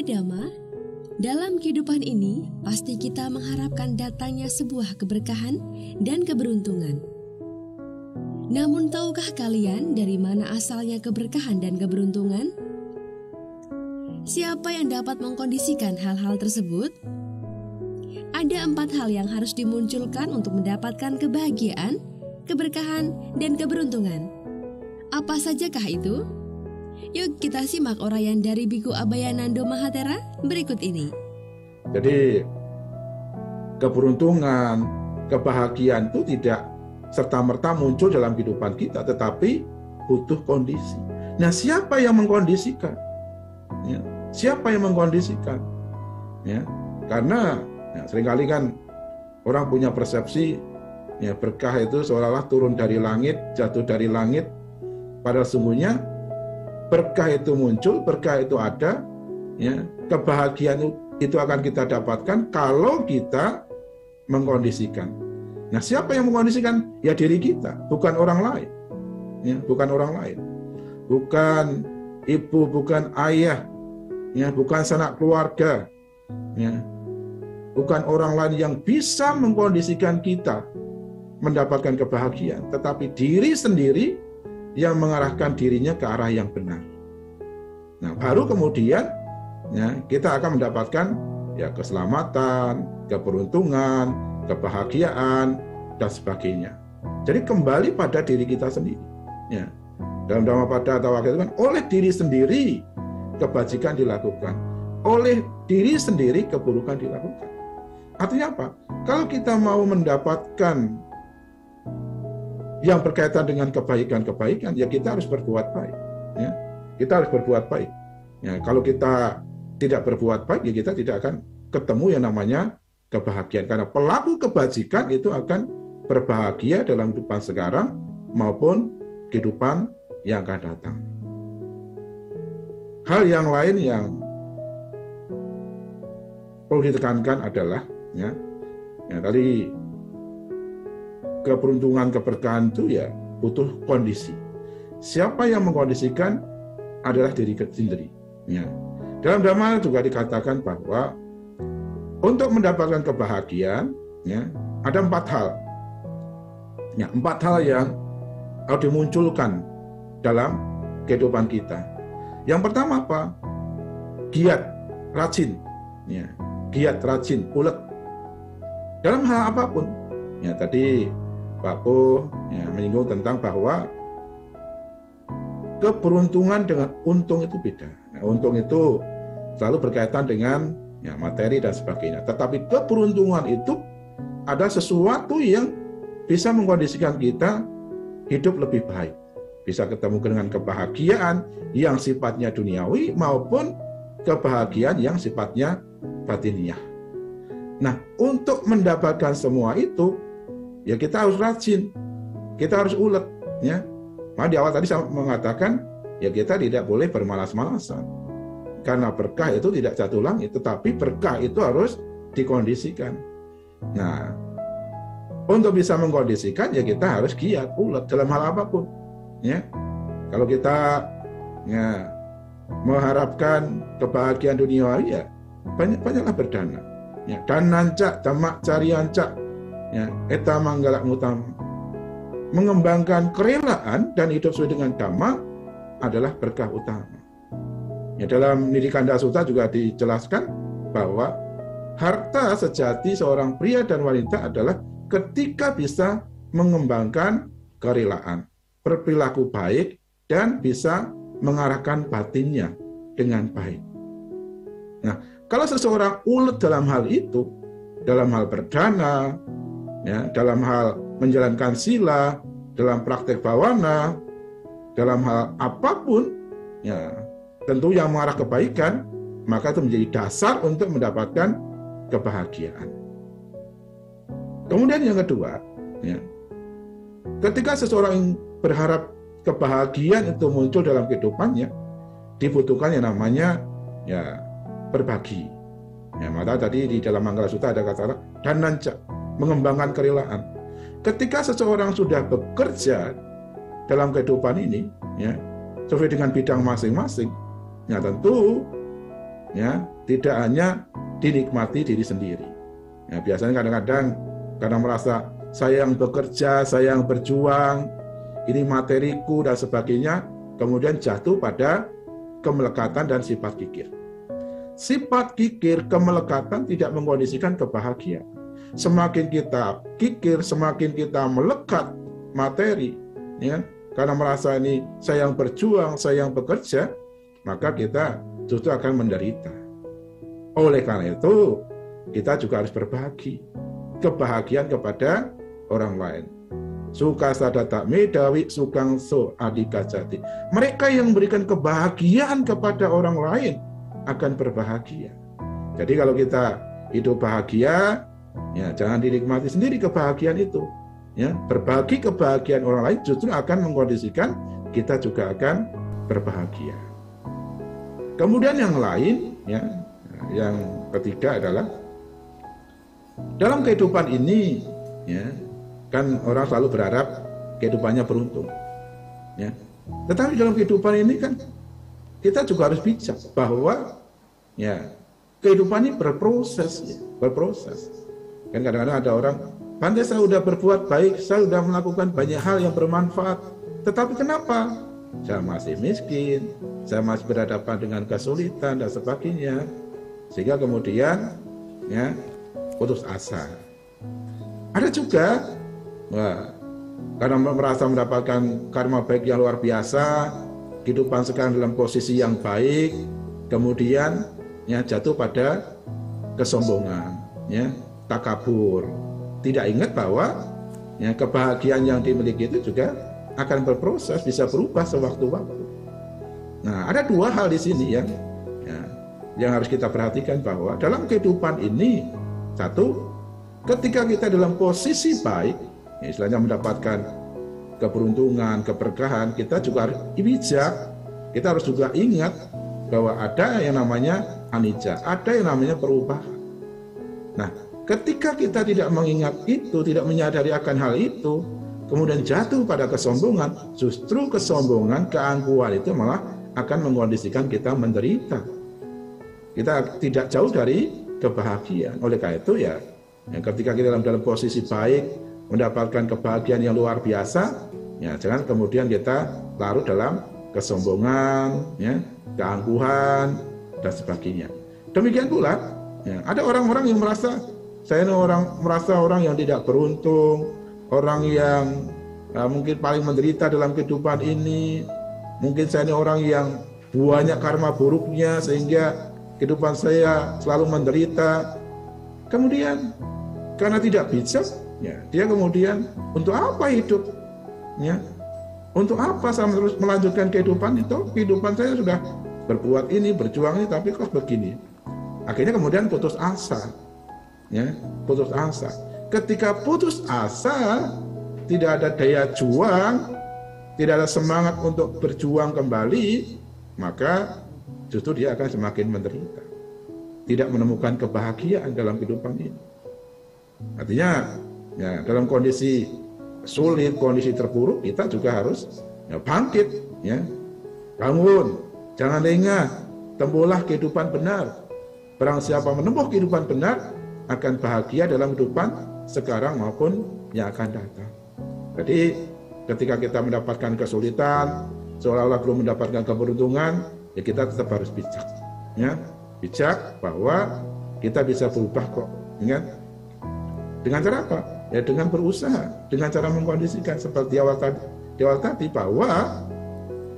Sobat Dhamma, dalam kehidupan ini pasti kita mengharapkan datangnya sebuah keberkahan dan keberuntungan. Namun tahukah kalian dari mana asalnya keberkahan dan keberuntungan? Siapa yang dapat mengkondisikan hal-hal tersebut? Ada 4 hal yang harus dimunculkan untuk mendapatkan kebahagiaan, keberkahan, dan keberuntungan. Apa sajakah itu? Yuk kita simak uraian dari Biku Abhayananda Mahatera berikut ini. Jadi keberuntungan, kebahagiaan itu tidak serta-merta muncul dalam kehidupan kita, tetapi butuh kondisi. Nah, siapa yang mengkondisikan? Ya, siapa yang mengkondisikan? Ya, karena seringkali kan orang punya persepsi ya, berkah itu seolah-olah turun dari langit, jatuh dari langit. Padahal sesungguhnya berkah itu muncul, berkah itu ada, ya, kebahagiaan itu akan kita dapatkan kalau kita mengkondisikan. Nah, siapa yang mengkondisikan? Ya diri kita, bukan orang lain. Ya, bukan orang lain. Bukan ibu, bukan ayah, ya, bukan sanak keluarga, ya. Bukan orang lain yang bisa mengkondisikan kita mendapatkan kebahagiaan, tetapi diri sendiri yang mengarahkan dirinya ke arah yang benar. Nah, baru kemudian ya, kita akan mendapatkan ya keselamatan, keberuntungan, kebahagiaan, dan sebagainya. Jadi kembali pada diri kita sendiri. Ya. Dalam Dhammapada Tawaka itu kan oleh diri sendiri kebajikan dilakukan, oleh diri sendiri keburukan dilakukan. Artinya apa? Kalau kita mau mendapatkan yang berkaitan dengan kebaikan-kebaikan, ya kita harus berbuat baik. Ya. Kita harus berbuat baik. Ya, kalau kita tidak berbuat baik, ya kita tidak akan ketemu yang namanya kebahagiaan. Karena pelaku kebajikan itu akan berbahagia dalam kehidupan sekarang maupun kehidupan yang akan datang. Hal yang lain yang perlu ditekankan adalah, ya tadi keberuntungan, keberkahan itu ya butuh kondisi. Siapa yang mengkondisikan adalah diri sendiri. Ya. Dalam Dhamma juga dikatakan bahwa untuk mendapatkan kebahagiaan, ya, ada 4 hal. Ya, 4 hal yang harus dimunculkan dalam kehidupan kita. Yang pertama apa? Giat, rajin. Ya, giat, rajin, ulet. Dalam hal apapun. Ya, tadi Pak Po ya, menyinggung tentang bahwa keberuntungan dengan untung itu beda. Nah, untung itu selalu berkaitan dengan ya, materi dan sebagainya. Tetapi keberuntungan itu ada sesuatu yang bisa mengkondisikan kita hidup lebih baik. Bisa ketemu dengan kebahagiaan yang sifatnya duniawi maupun kebahagiaan yang sifatnya batiniah. Nah, untuk mendapatkan semua itu, ya kita harus rajin, kita harus ulet, ya. Nah, di awal tadi saya mengatakan, ya kita tidak boleh bermalas-malasan, karena berkah itu tidak jatuh langit, tetapi berkah itu harus dikondisikan. Nah, untuk bisa mengkondisikan, ya kita harus giat, ulet dalam hal apapun, ya. Kalau kita ya mengharapkan kebahagiaan duniawi, ya banyaklah berdana. Ya, dananca, damak carianca, ya, eta manggala utama. Mengembangkan kerelaan dan hidup sesuai dengan dhamma adalah berkah utama. Ya, dalam Nidikanda Sutta juga dijelaskan bahwa harta sejati seorang pria dan wanita adalah ketika bisa mengembangkan kerelaan, berperilaku baik, dan bisa mengarahkan batinnya dengan baik. Nah, kalau seseorang ulet dalam hal itu, dalam hal berdana, ya, dalam hal menjalankan sila, dalam praktek bawana, dalam hal apapun, ya, tentu yang mengarah kebaikan, maka itu menjadi dasar untuk mendapatkan kebahagiaan. Kemudian yang kedua, ya, ketika seseorang berharap kebahagiaan itu muncul dalam kehidupannya, dibutuhkan yang namanya ya berbagi. Ya, maka tadi di dalam Manggala Sutta ada kata dananca, mengembangkan kerelaan. Ketika seseorang sudah bekerja dalam kehidupan ini, ya, sesuai dengan bidang masing-masing, ya tentu ya, tidak hanya dinikmati diri sendiri. Ya, biasanya kadang-kadang karena merasa saya yang bekerja, saya yang berjuang, ini materiku dan sebagainya, kemudian jatuh pada kemelekatan dan sifat kikir. Sifat kikir, kemelekatan tidak mengkondisikan kebahagiaan. Semakin kita kikir, semakin kita melekat materi, ya, karena merasa ini saya yang berjuang, saya yang bekerja, maka kita justru akan menderita. Oleh karena itu, kita juga harus berbagi kebahagiaan kepada orang lain. Suka sadata medawi sukang so adika jati. Mereka yang memberikan kebahagiaan kepada orang lain akan berbahagia. Jadi kalau kita hidup bahagia, ya jangan dinikmati sendiri kebahagiaan itu. Ya, berbagi kebahagiaan orang lain justru akan mengkondisikan kita juga akan berbahagia. Kemudian yang lain, ya, yang ketiga adalah dalam kehidupan ini, ya, kan orang selalu berharap kehidupannya beruntung, ya. Tetapi dalam kehidupan ini kan kita juga harus bijak bahwa, ya, kehidupan ini berproses, ya, berproses. Kan kadang-kadang ada orang, pandai saya sudah berbuat baik, saya sudah melakukan banyak hal yang bermanfaat, tetapi kenapa? Saya masih miskin, saya masih berhadapan dengan kesulitan dan sebagainya, sehingga kemudian, ya, putus asa. Ada juga, karena merasa mendapatkan karma baik yang luar biasa, kehidupan sekarang dalam posisi yang baik, kemudian, ya, jatuh pada kesombongan, ya, takabur, tidak ingat bahwa, ya, kebahagiaan yang dimiliki itu juga akan berproses, bisa berubah sewaktu-waktu. Nah, ada dua hal di sini yang harus kita perhatikan, bahwa dalam kehidupan ini, satu, ketika kita dalam posisi baik, ya, istilahnya mendapatkan keberuntungan, keberkahan, kita juga harus bijak. Kita harus juga ingat bahwa ada yang namanya anicca, ada yang namanya perubahan. Nah, ketika kita tidak mengingat itu, tidak menyadari akan hal itu, kemudian jatuh pada kesombongan, justru kesombongan, keangkuhan itu malah akan mengkondisikan kita menderita. Kita tidak jauh dari kebahagiaan. Oleh karena itu, ya, ketika kita dalam posisi baik, mendapatkan kebahagiaan yang luar biasa, ya, jangan kemudian kita larut dalam kesombongan, ya, keangkuhan, dan sebagainya. Demikian pula, ya, ada orang-orang yang merasa saya ini orang yang tidak beruntung, orang yang mungkin paling menderita dalam kehidupan ini. Mungkin saya ini orang yang banyak karma buruknya sehingga kehidupan saya selalu menderita. Kemudian karena tidak bijak, ya, dia kemudian untuk apa hidup? Ya, untuk apa saya terus melanjutkan kehidupan itu? Kehidupan saya sudah berbuat ini, berjuang ini, tapi kok begini? Akhirnya kemudian putus asa. Ya, putus asa. Ketika putus asa, tidak ada daya juang, tidak ada semangat untuk berjuang kembali, maka justru dia akan semakin menderita. Tidak menemukan kebahagiaan dalam kehidupan ini. Artinya, ya, dalam kondisi sulit, kondisi terpuruk, kita juga harus, ya, bangkit, ya, bangun, jangan lengah, tempuhlah kehidupan benar. Barang siapa menempuh kehidupan benar, akan bahagia dalam kehidupan sekarang maupun yang akan datang. Jadi ketika kita mendapatkan kesulitan, seolah-olah belum mendapatkan keberuntungan, ya kita tetap harus bijak, ya, bijak bahwa kita bisa berubah kok, ya. Dengan cara apa? Ya dengan berusaha, dengan cara mengkondisikan seperti awal tadi bahwa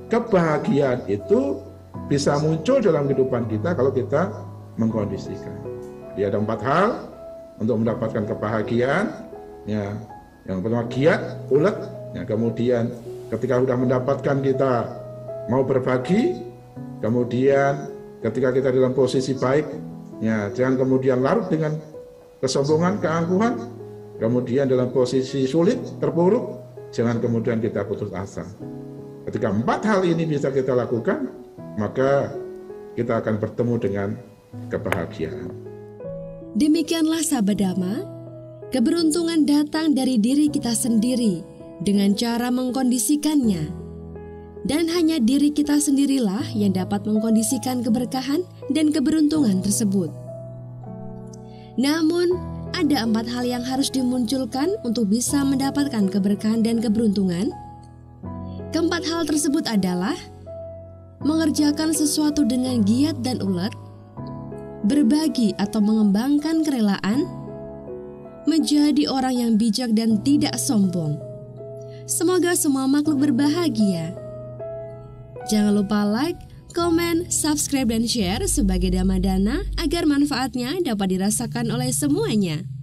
kebahagiaan itu bisa muncul dalam kehidupan kita kalau kita mengkondisikan. Jadi ada 4 hal untuk mendapatkan kebahagiaan, ya. Yang pertama giat, ulet, ya. Kemudian ketika sudah mendapatkan kita mau berbagi, kemudian ketika kita dalam posisi baik, ya, jangan kemudian larut dengan kesombongan, keangkuhan. Kemudian dalam posisi sulit, terpuruk, jangan kemudian kita putus asa. Ketika 4 hal ini bisa kita lakukan, maka kita akan bertemu dengan kebahagiaan. Demikianlah sahabat Dhamma, keberuntungan datang dari diri kita sendiri dengan cara mengkondisikannya. Dan hanya diri kita sendirilah yang dapat mengkondisikan keberkahan dan keberuntungan tersebut. Namun, ada 4 hal yang harus dimunculkan untuk bisa mendapatkan keberkahan dan keberuntungan. Keempat hal tersebut adalah mengerjakan sesuatu dengan giat dan ulet, berbagi atau mengembangkan kerelaan, menjadi orang yang bijak dan tidak sombong. Semoga semua makhluk berbahagia. Jangan lupa like, komen, subscribe, dan share sebagai Dhammadana agar manfaatnya dapat dirasakan oleh semuanya.